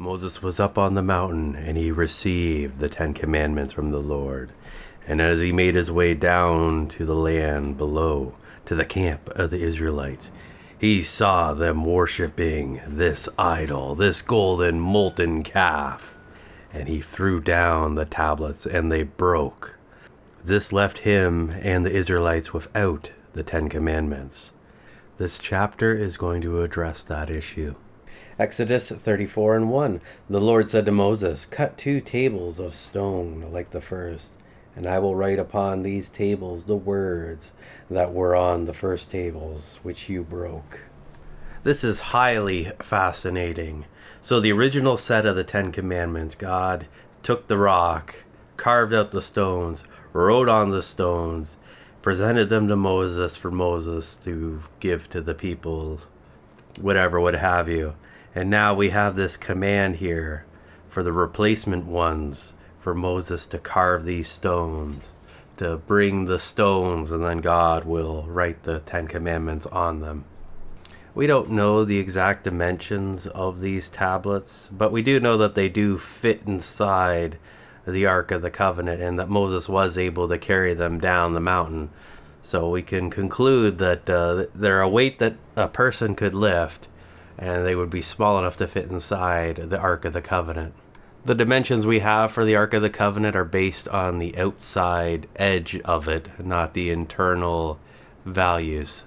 Moses was up on the mountain, and he received the 10 Commandments from the Lord. And as he made his way down to the land below, to the camp of the Israelites, he saw them worshiping this idol, this golden molten calf. And he threw down the tablets, and they broke. This left him and the Israelites without the 10 Commandments. This chapter is going to address that issue. Exodus 34:1. The Lord said to Moses, "Cut 2 tables of stone like the first, and I will write upon these tables the words that were on the first tables, which you broke." This is highly fascinating. So the original set of the 10 Commandments, God took the rock, carved out the stones, wrote on the stones, presented them to Moses for Moses to give to the people, whatever, what have you. And now we have this command here for the replacement ones, for Moses to carve these stones, to bring the stones, and then God will write the 10 Commandments on them. We don't know the exact dimensions of these tablets, but we do know that they do fit inside the Ark of the Covenant, and that Moses was able to carry them down the mountain. So we can conclude that they're a weight that a person could lift, and they would be small enough to fit inside the Ark of the Covenant. The dimensions we have for the Ark of the Covenant are based on the outside edge of it, not the internal values.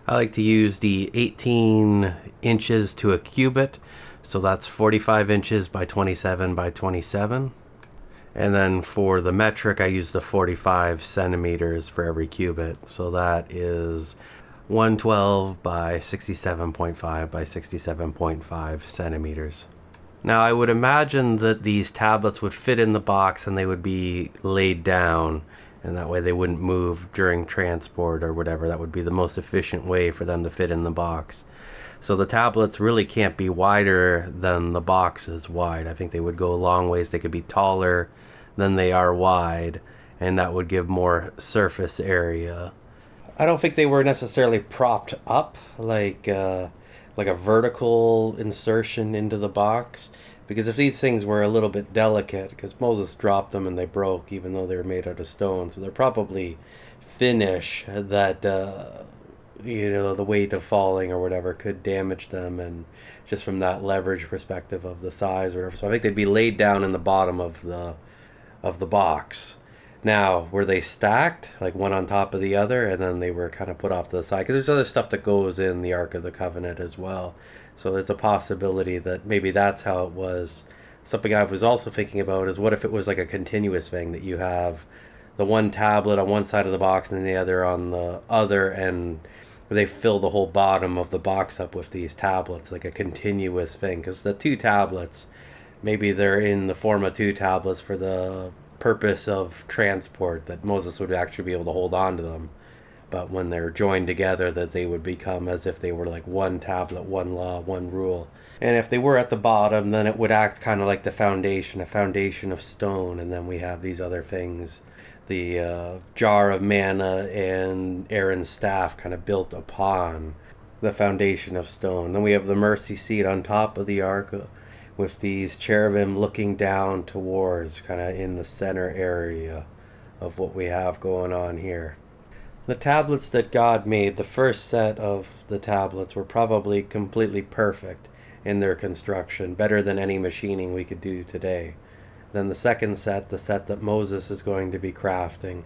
I like to use the 18 inches to a cubit, so that's 45 inches by 27 by 27. And then for the metric, I use the 45 centimeters for every cubit, so that is 112 by 67.5 by 67.5 centimeters. Now I would imagine that these tablets would fit in the box and they would be laid down, and that way they wouldn't move during transport or whatever. That would be the most efficient way for them to fit in the box. So the tablets really can't be wider than the box is wide. I think they would go a long ways. They could be taller than they are wide, and that would give more surface area. I don't think they were necessarily propped up like a vertical insertion into the box, because if these things were a little bit delicate, because Moses dropped them and they broke even though they were made out of stone, so they're probably finish that the weight of falling or whatever could damage them, and just from that leverage perspective of the size or whatever. So I think they'd be laid down in the bottom of the box. Now, were they stacked, like one on top of the other, and then they were kind of put off to the side? Because there's other stuff that goes in the Ark of the Covenant as well. So there's a possibility that maybe that's how it was. Something I was also thinking about is, what if it was like a continuous thing, that you have the one tablet on one side of the box and the other on the other, and they fill the whole bottom of the box up with these tablets, like a continuous thing. Because the 2 tablets, maybe they're in the form of 2 tablets for the purpose of transport, that Moses would actually be able to hold on to them, but when they're joined together, that they would become as if they were like one tablet, one law, one rule. And if they were at the bottom, then it would act kind of like a foundation of stone. And then we have these other things, the jar of manna and Aaron's staff, kind of built upon the foundation of stone. Then we have the mercy seat on top of the ark, with these cherubim looking down towards, kind of in the center area of what we have going on here. The tablets that God made, the first set of the tablets, were probably completely perfect in their construction, better than any machining we could do today. Then the second set, the set that Moses is going to be crafting,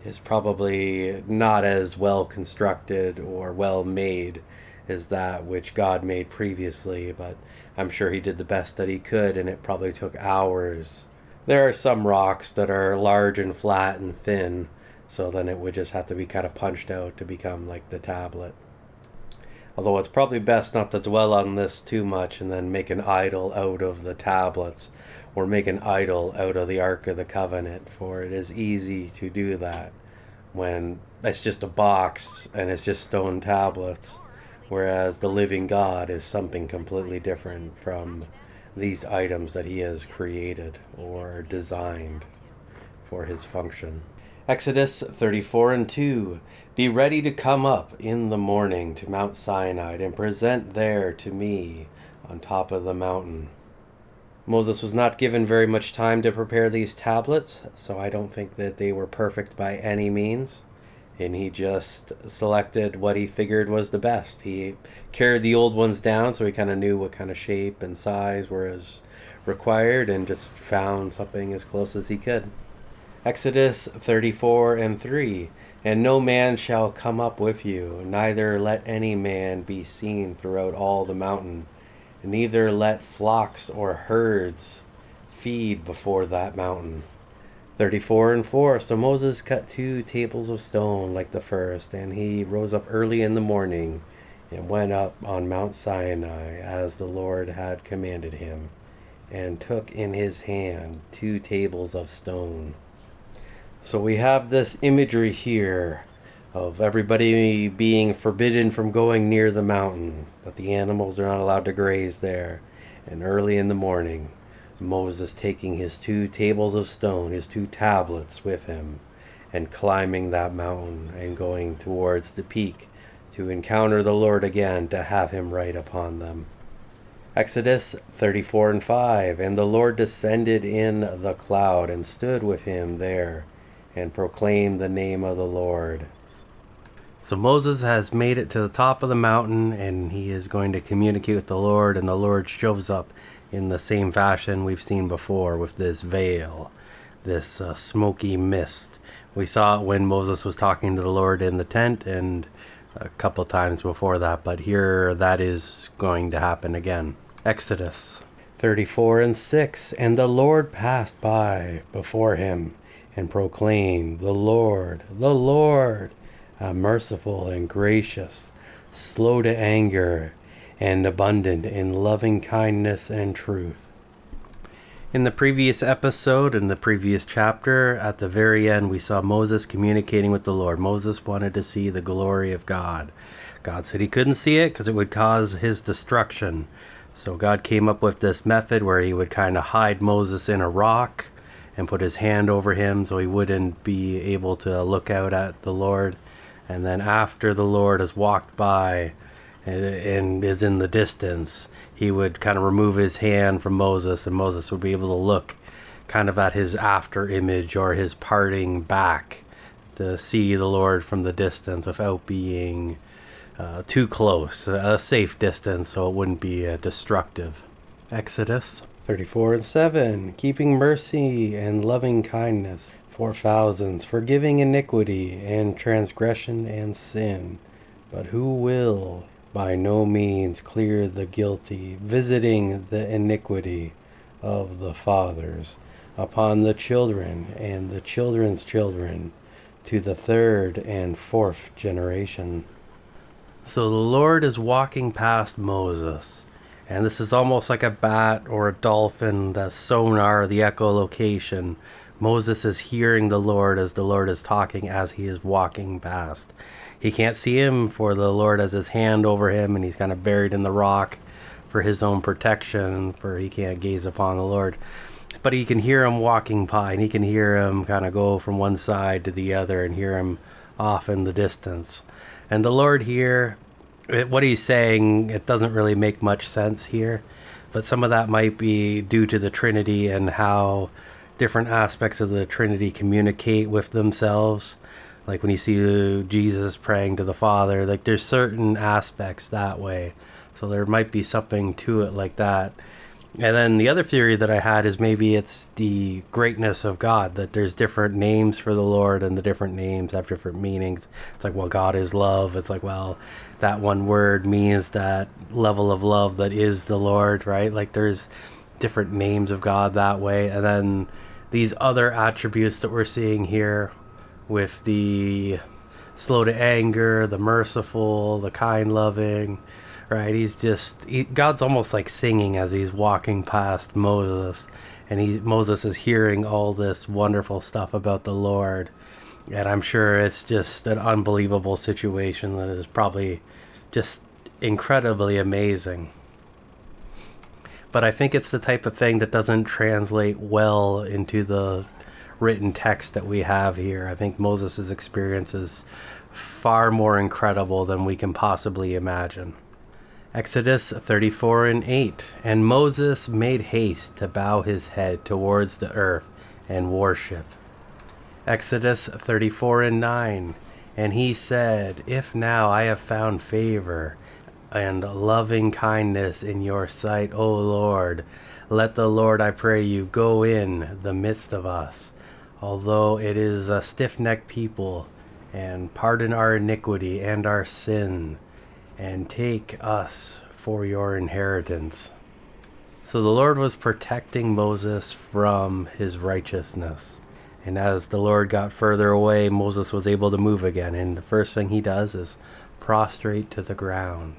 is probably not as well constructed or well made as that which God made previously, but I'm sure he did the best that he could, and it probably took hours. There are some rocks that are large and flat and thin, so then it would just have to be kind of punched out to become like the tablet. Although it's probably best not to dwell on this too much and then make an idol out of the tablets, or make an idol out of the Ark of the Covenant, for it is easy to do that when it's just a box and it's just stone tablets, whereas the living God is something completely different from these items that he has created or designed for his function. Exodus 34:2. Be ready to come up in the morning to Mount Sinai, and present there to me on top of the mountain. Moses was not given very much time to prepare these tablets, so I don't think that they were perfect by any means. And he just selected what he figured was the best. He carried the old ones down so he kind of knew what kind of shape and size were as required, and just found something as close as he could. Exodus 34 and 3. And no man shall come up with you, neither let any man be seen throughout all the mountain, neither let flocks or herds feed before that mountain. 34 and 4. So Moses cut 2 tables of stone like the first, and he rose up early in the morning and went up on Mount Sinai as the Lord had commanded him, and took in his hand 2 tables of stone. So we have this imagery here of everybody being forbidden from going near the mountain, that the animals are not allowed to graze there. And early in the morning, Moses taking his 2 tables of stone, his 2 tablets with him, and climbing that mountain and going towards the peak to encounter the Lord again, to have him write upon them. Exodus 34 and 5. And the Lord descended in the cloud and stood with him there, and proclaimed the name of the Lord. So Moses has made it to the top of the mountain, and he is going to communicate with the Lord, and the Lord shows up in the same fashion we've seen before, with this veil, this smoky mist. We saw it when Moses was talking to the Lord in the tent, and a couple times before that, but here that is going to happen again. Exodus 34 and 6. And the Lord passed by before him, and proclaimed, the Lord, merciful and gracious, slow to anger, and abundant in loving kindness and truth. In the previous episode, in the previous chapter, at the very end, we saw Moses communicating with the Lord. Moses wanted to see the glory of God. God said he couldn't see it because it would cause his destruction. So God came up with this method where he would kind of hide Moses in a rock and put his hand over him so he wouldn't be able to look out at the Lord. And then after the Lord has walked by and is in the distance, he would kind of remove his hand from Moses, and Moses would be able to look kind of at his after image, or his parting back, to see the Lord from the distance without being too close, a safe distance so it wouldn't be destructive. Exodus 34 and 7. Keeping mercy and loving kindness for thousands, forgiving iniquity and transgression and sin, but who will by no means clear the guilty, visiting the iniquity of the fathers upon the children and the children's children, to the 3rd and 4th generation. So the Lord is walking past Moses, and this is almost like a bat or a dolphin, the sonar, the echolocation. Moses is hearing the Lord as the Lord is talking as he is walking past. He can't see him, for the Lord has his hand over him, and he's kind of buried in the rock for his own protection, for he can't gaze upon the Lord. But he can hear him walking by, and he can hear him kind of go from one side to the other and hear him off in the distance. And the Lord here, what he's saying, it doesn't really make much sense here, but some of that might be due to the Trinity and how different aspects of the Trinity communicate with themselves. Like when you see Jesus praying to the Father, like there's certain aspects that way. So there might be something to it like that. And then the other theory that I had is maybe it's the greatness of God, that there's different names for the Lord, and the different names have different meanings. It's like, well, God is love. It's like, well, that one word means that level of love that is the Lord, right? Like there's different names of God that way. And then these other attributes that we're seeing here with the slow to anger, the merciful, the kind loving, right? God's almost like singing as he's walking past Moses, and Moses is hearing all this wonderful stuff about the Lord. And I'm sure it's just an unbelievable situation that is probably just incredibly amazing. But I think it's the type of thing that doesn't translate well into the written text that we have here. I think Moses' experience is far more incredible than we can possibly imagine. Exodus 34:8. And Moses made haste to bow his head towards the earth and worship. Exodus 34:9. And he said, If now I have found favor and loving kindness in your sight, O Lord, let the Lord, I pray you, go in the midst of us, although it is a stiff-necked people, and pardon our iniquity and our sin, and take us for your inheritance. So the Lord was protecting Moses from his righteousness. And as the Lord got further away, Moses was able to move again. And the first thing he does is prostrate to the ground,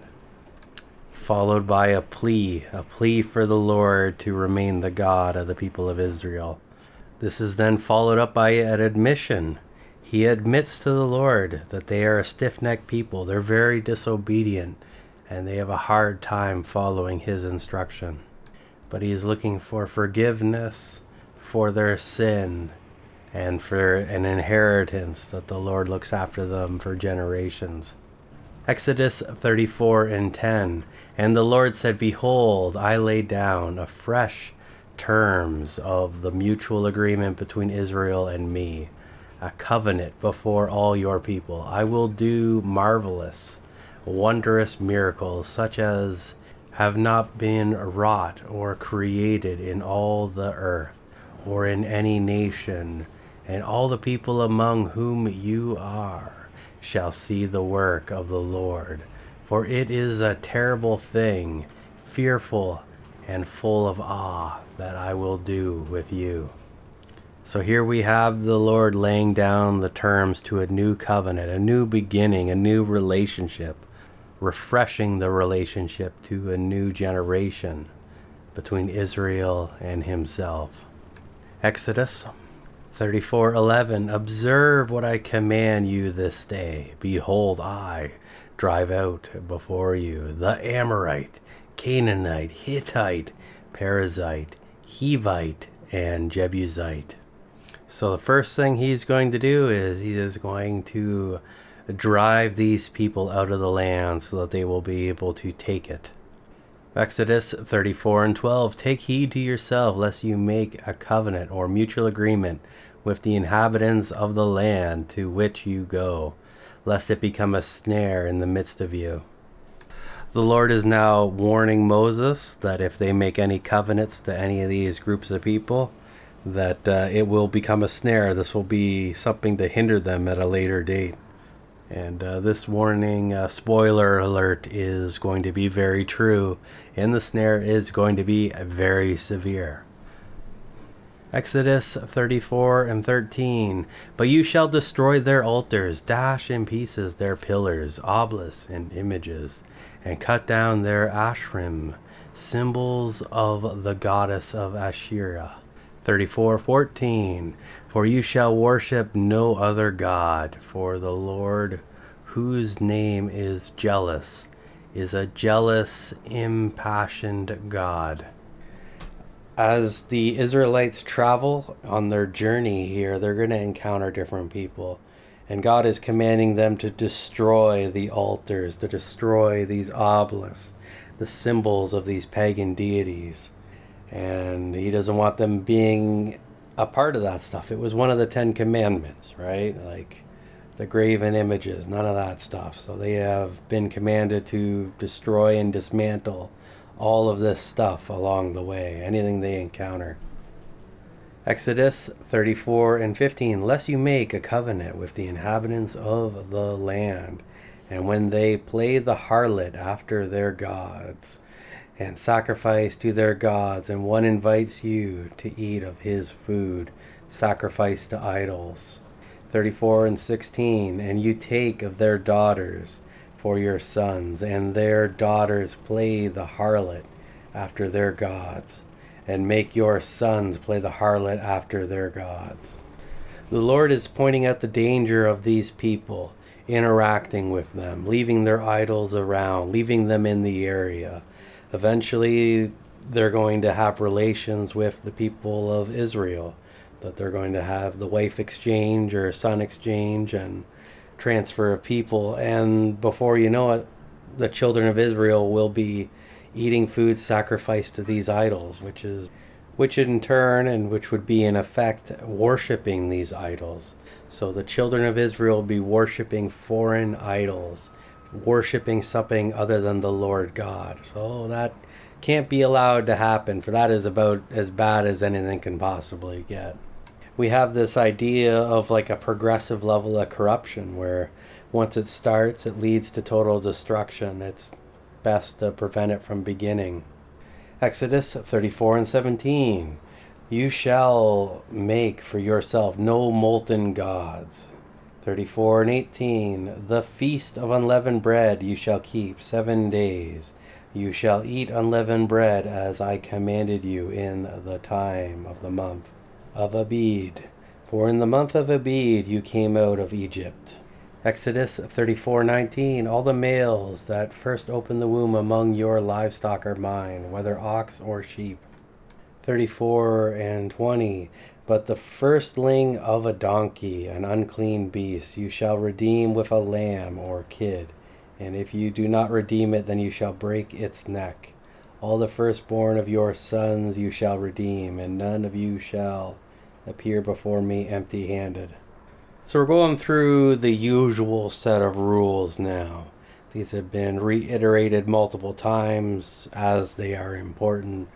followed by a plea for the Lord to remain the God of the people of Israel. This is then followed up by an admission. He admits to the Lord that they are a stiff-necked people. They're very disobedient, and they have a hard time following his instruction. But he is looking for forgiveness for their sin and for an inheritance that the Lord looks after them for generations. Exodus 34:10. And the Lord said, Behold, I lay down afresh terms of the mutual agreement between Israel and me, a covenant before all your people. I will do marvelous, wondrous miracles such as have not been wrought or created in all the earth or in any nation, and all the people among whom you are shall see the work of the Lord. For it is a terrible thing, fearful and full of awe, that I will do with you. So here we have the Lord laying down the terms to a new covenant, a new beginning, a new relationship, refreshing the relationship to a new generation between Israel and himself. Exodus 34:11. Observe what I command you this day. Behold, I drive out before you the Amorite, Canaanite, Hittite, Perizzite, Hivite, and Jebusite. So the first thing he's going to do is he is going to drive these people out of the land so that they will be able to take it. Exodus 34:12. Take heed to yourself, lest you make a covenant or mutual agreement with the inhabitants of the land to which you go, lest it become a snare in the midst of you. The Lord is now warning Moses that if they make any covenants to any of these groups of people, that it will become a snare. This will be something to hinder them at a later date. And this warning, spoiler alert, is going to be very true, and the snare is going to be very severe. Exodus 34:13. But you shall destroy their altars, dash in pieces their pillars, obelisks, and images, and cut down their Ashrim, symbols of the goddess of Asherah. 34:14. For you shall worship no other God, for the Lord, whose name is jealous, is a jealous, impassioned God. As the Israelites travel on their journey here, they're going to encounter different people. And God is commanding them to destroy the altars, to destroy these obelisks, the symbols of these pagan deities. And he doesn't want them being a part of that stuff. It was one of the 10 commandments, right? Like the graven images, none of that stuff. So they have been commanded to destroy and dismantle all of this stuff along the way, anything they encounter. Exodus 34:15. Lest you make a covenant with the inhabitants of the land, and when they play the harlot after their gods, and sacrifice to their gods, and one invites you to eat of his food, sacrificed to idols. 34:16. And you take of their daughters for your sons, and their daughters play the harlot after their gods, and make your sons play the harlot after their gods. The Lord is pointing out the danger of these people interacting with them, leaving their idols around, leaving them in the area. Eventually, they're going to have relations with the people of Israel, that they're going to have the wife exchange or son exchange and transfer of people. And before you know it, the children of Israel will be eating food sacrificed to these idols, which in turn, and which would be in effect, worshiping these idols. So the children of Israel will be worshiping foreign idols, worshiping something other than the Lord God. So that can't be allowed to happen, for that is about as bad as anything can possibly get. We have this idea of like a progressive level of corruption where once it starts, it leads to total destruction. It's best to prevent it from beginning. Exodus 34 and 17. You shall make for yourself no molten gods. 34 and 18. The feast of unleavened bread you shall keep 7 days. You shall eat unleavened bread as I commanded you in the time of the month of Abib. For in the month of Abib you came out of Egypt. Exodus 34:19. All the males that first open the womb among your livestock are mine, whether ox or sheep. 34 and 20. But the firstling of a donkey, an unclean beast, you shall redeem with a lamb or kid. And if you do not redeem it, then you shall break its neck. All the firstborn of your sons you shall redeem, and none of you shall appear before me empty-handed. So we're going through the usual set of rules now. These have been reiterated multiple times as they are important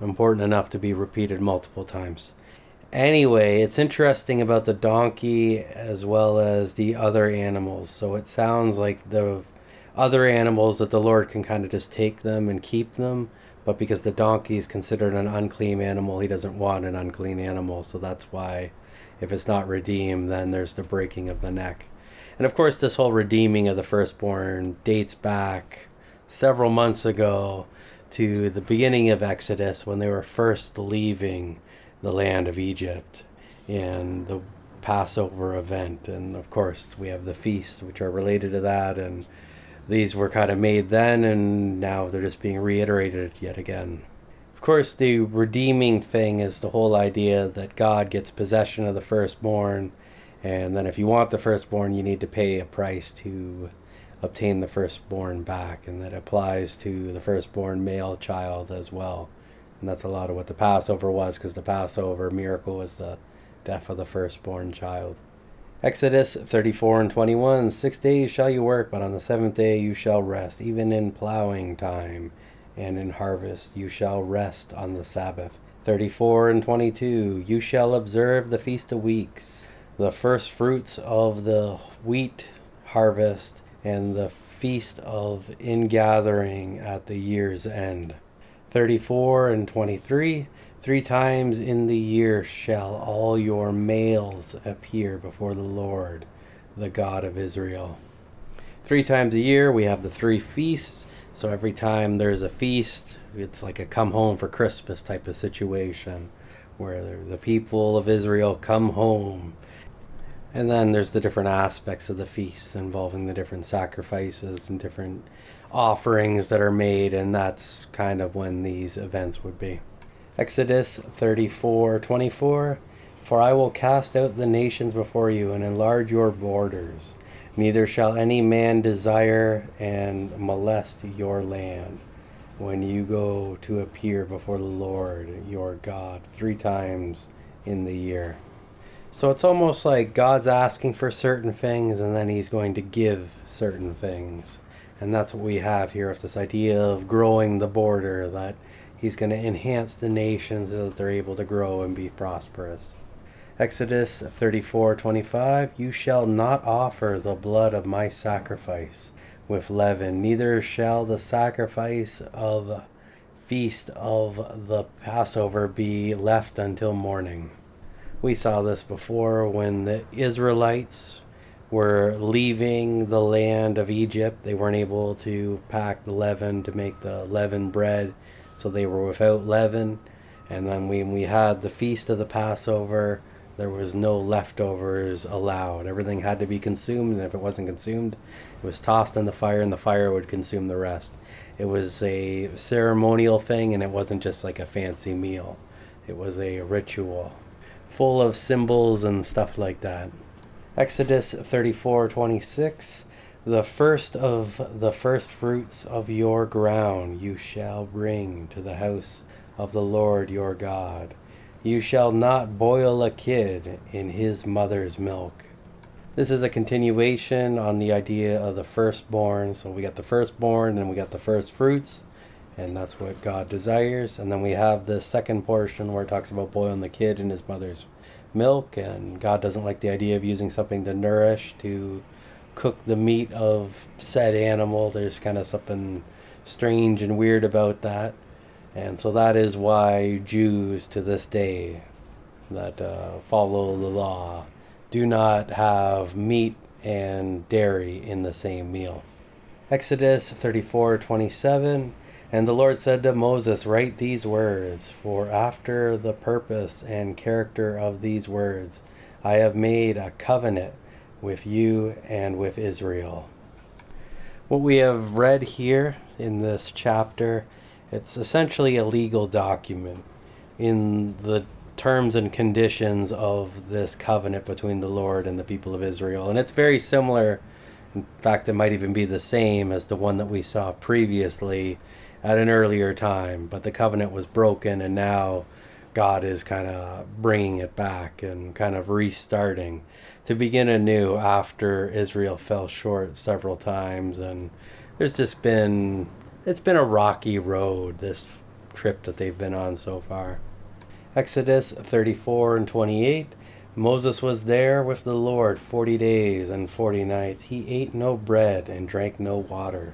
enough to be repeated multiple times. Anyway, it's interesting about the donkey as well as the other animals. So it sounds like the other animals that the Lord can kind of just take them and keep them, but because the donkey is considered an unclean animal, he doesn't want an unclean animal. So that's why if it's not redeemed, then there's the breaking of the neck. And of course, this whole redeeming of the firstborn dates back several months ago to the beginning of Exodus when they were first leaving the land of Egypt and the Passover event. And of course, we have the feasts which are related to that. And these were kind of made then, and now they're just being reiterated yet again. Of course, the redeeming thing is the whole idea that God gets possession of the firstborn, and then if you want the firstborn, you need to pay a price to obtain the firstborn back, and that applies to the firstborn male child as well. And that's a lot of what the Passover was, because the Passover miracle was the death of the firstborn child. Exodus 34 and 21. 6 days shall you work, but on the 7th day you shall rest, even in plowing time and in harvest you shall rest on the Sabbath. 34 and 22. You shall observe the Feast of Weeks, the first fruits of the wheat harvest, and the feast of ingathering at the year's end. 34 and 23. 3 times in the year shall all your males appear before the Lord, the God of Israel. 3 times a year we have the 3 feasts. So every time there's a feast, it's like a come home for Christmas type of situation where the people of Israel come home. And then there's the different aspects of the feasts involving the different sacrifices and different offerings that are made, and that's kind of when these events would be. Exodus 34:24. For I will cast out the nations before you and enlarge your borders. Neither shall any man desire and molest your land when you go to appear before the Lord your God 3 times in the year. So it's almost like God's asking for certain things and then he's going to give certain things. And that's what we have here with this idea of growing the border, that he's going to enhance the nations so that they're able to grow and be prosperous. Exodus 34:25. You shall not offer the blood of my sacrifice with leaven, neither shall the sacrifice of feast of the Passover be left until morning. We saw this before when the Israelites were leaving the land of Egypt. They weren't able to pack the leaven to make the leavened bread, so they were without leaven. And then when we had the feast of the Passover, there was no leftovers allowed. Everything had to be consumed, and if it wasn't consumed, it was tossed in the fire, and the fire would consume the rest. It was a ceremonial thing, and it wasn't just like a fancy meal. It was a ritual full of symbols and stuff like that. Exodus 34:26. The first of the first fruits of your ground you shall bring to the house of the Lord your God. You shall not boil a kid in his mother's milk. This is a continuation on the idea of the firstborn. So we got the firstborn and we got the first fruits, and that's what God desires. And then we have the second portion where it talks about boiling the kid in his mother's milk, and God doesn't like the idea of using something to nourish, to cook the meat of said animal. There's kind of something strange and weird about that. And so that is why Jews to this day that follow the law do not have meat and dairy in the same meal. Exodus 34:27. And the Lord said to Moses, write these words, for after the purpose and character of these words I have made a covenant with you and with Israel. What we have read here in this chapter, it's essentially a legal document in the terms and conditions of this covenant between the Lord and the people of Israel. And it's very similar, in fact, it might even be the same as the one that we saw previously at an earlier time. But the covenant was broken, and now God is kind of bringing it back and kind of restarting to begin anew after Israel fell short several times. And there's just been, it's been a rocky road, this trip that they've been on so far. Exodus 34:28. Moses was there with the Lord 40 days and 40 nights. He ate no bread and drank no water.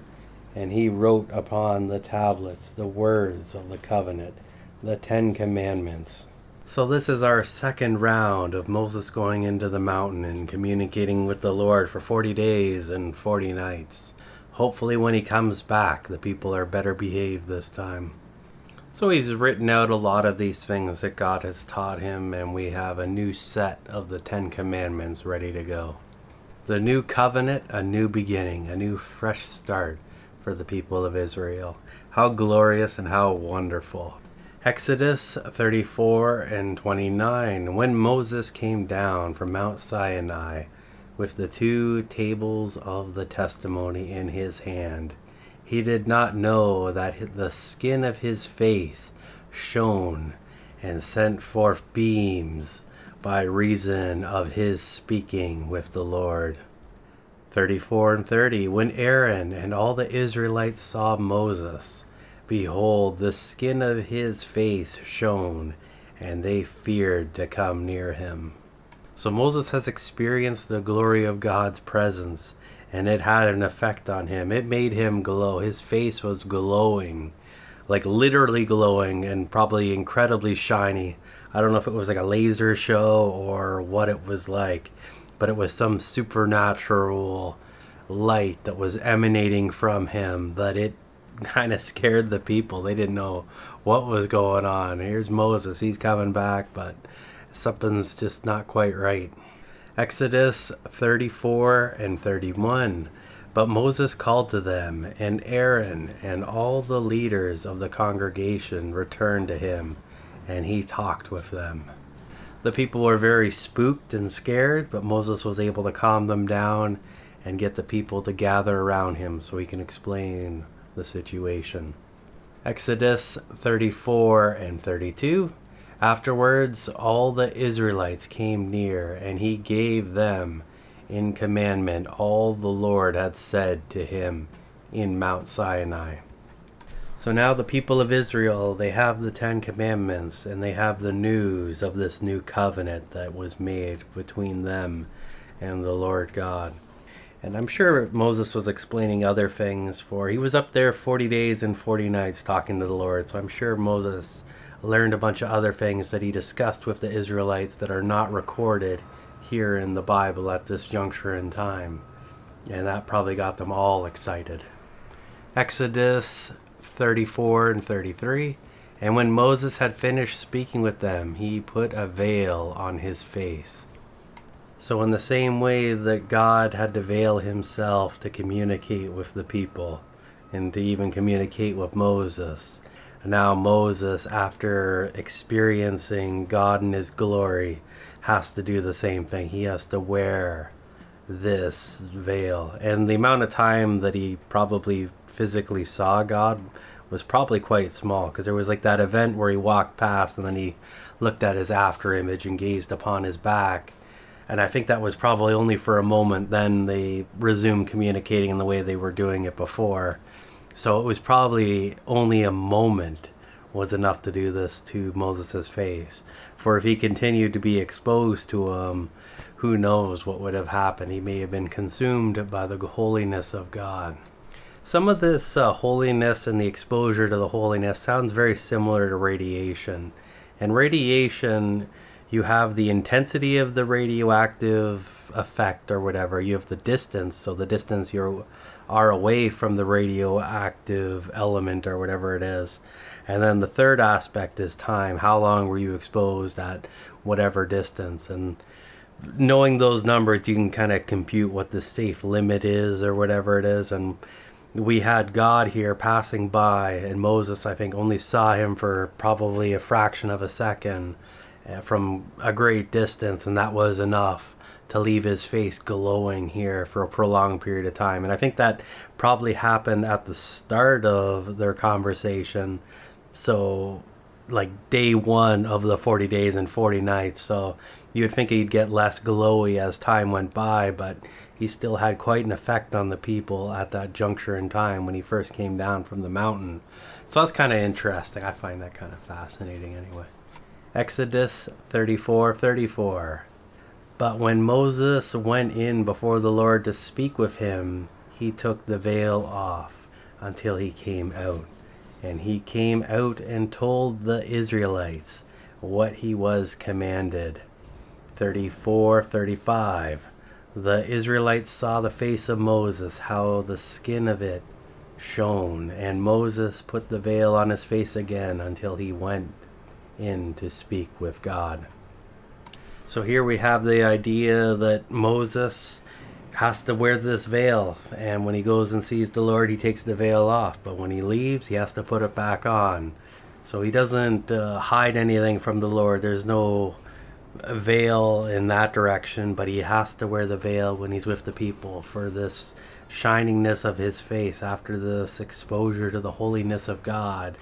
And he wrote upon the tablets the words of the covenant, the 10 Commandments. So this is our second round of Moses going into the mountain and communicating with the Lord for 40 days and 40 nights. Hopefully when he comes back, the people are better behaved this time. So he's written out a lot of these things that God has taught him, and we have a new set of the 10 Commandments ready to go. The new covenant, a new beginning, a new fresh start for the people of Israel. How glorious and how wonderful. Exodus 34:29. When Moses came down from Mount Sinai with the 2 tables of the testimony in his hand, he did not know that the skin of his face shone and sent forth beams by reason of his speaking with the Lord. 34:30. When Aaron and all the Israelites saw Moses, behold, the skin of his face shone, and they feared to come near him. So Moses has experienced the glory of God's presence, and it had an effect on him. It made him glow. His face was glowing, like literally glowing, and probably incredibly shiny. I don't know if it was like a laser show or what it was like, but it was some supernatural light that was emanating from him that it kind of scared the people. They didn't know what was going on. Here's Moses, he's coming back, but something's just not quite right. Exodus 34:31. But Moses called to them, and Aaron and all the leaders of the congregation returned to him, and he talked with them. The people were very spooked and scared, but Moses was able to calm them down and get the people to gather around him so he can explain the situation. Exodus 34:32. Afterwards all the Israelites came near, and he gave them in commandment all the Lord had said to him in Mount Sinai. So now the people of Israel, they have the 10 Commandments, and they have the news of this new covenant that was made between them and the Lord God. And I'm sure Moses was explaining other things, for he was up there 40 days and 40 nights talking to the Lord. So I'm sure Moses learned a bunch of other things that he discussed with the Israelites that are not recorded here in the Bible at this juncture in time. And that probably got them all excited. Exodus 34:33. And when Moses had finished speaking with them, he put a veil on his face. So in the same way that God had to veil himself to communicate with the people and to even communicate with Moses, now Moses, after experiencing God in his glory, has to do the same thing. He has to wear this veil. And the amount of time that he probably physically saw God was probably quite small, because there was like that event where he walked past and then he looked at his after image and gazed upon his back. And I think that was probably only for a moment. Then they resumed communicating in the way they were doing it before. So it was probably only a moment was enough to do this to Moses' face. For if he continued to be exposed to him, who knows what would have happened. He may have been consumed by the holiness of God. Some of this holiness and the exposure to the holiness sounds very similar to radiation. And radiation, you have the intensity of the radioactive effect or whatever. You have the distance, so the distance you are away from the radioactive element or whatever it is. And then the third aspect is time. How long were you exposed at whatever distance? And knowing those numbers, you can kind of compute what the safe limit is or whatever it is. And we had God here passing by, and Moses, I think, only saw him for probably a fraction of a second from a great distance, and that was enough to leave his face glowing here for a prolonged period of time. And I think that probably happened at the start of their conversation, so like day one of the 40 days and 40 nights. So you would think he'd get less glowy as time went by, but he still had quite an effect on the people at that juncture in time when he first came down from the mountain. So that's kind of interesting. I find that kind of fascinating anyway. Exodus 34:34. But when Moses went in before the Lord to speak with him, he took the veil off until he came out. And he came out and told the Israelites what he was commanded. 34:35. The Israelites saw the face of Moses, how the skin of it shone, and Moses put the veil on his face again until he went in to speak with God. So here we have the idea that Moses has to wear this veil, and when he goes and sees the Lord, he takes the veil off, but when he leaves, he has to put it back on. So he doesn't hide anything from the Lord. There's no veil in that direction, but he has to wear the veil when he's with the people for this shiningness of his face after this exposure to the holiness of God.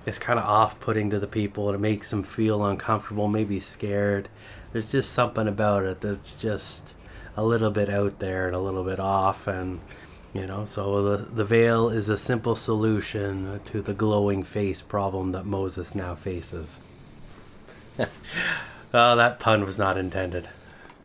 It's kind of off-putting to the people, and it makes them feel uncomfortable, maybe scared. There's just something about it that's just a little bit out there and a little bit off, and so the veil is a simple solution to the glowing face problem that Moses now faces. Oh, that pun was not intended.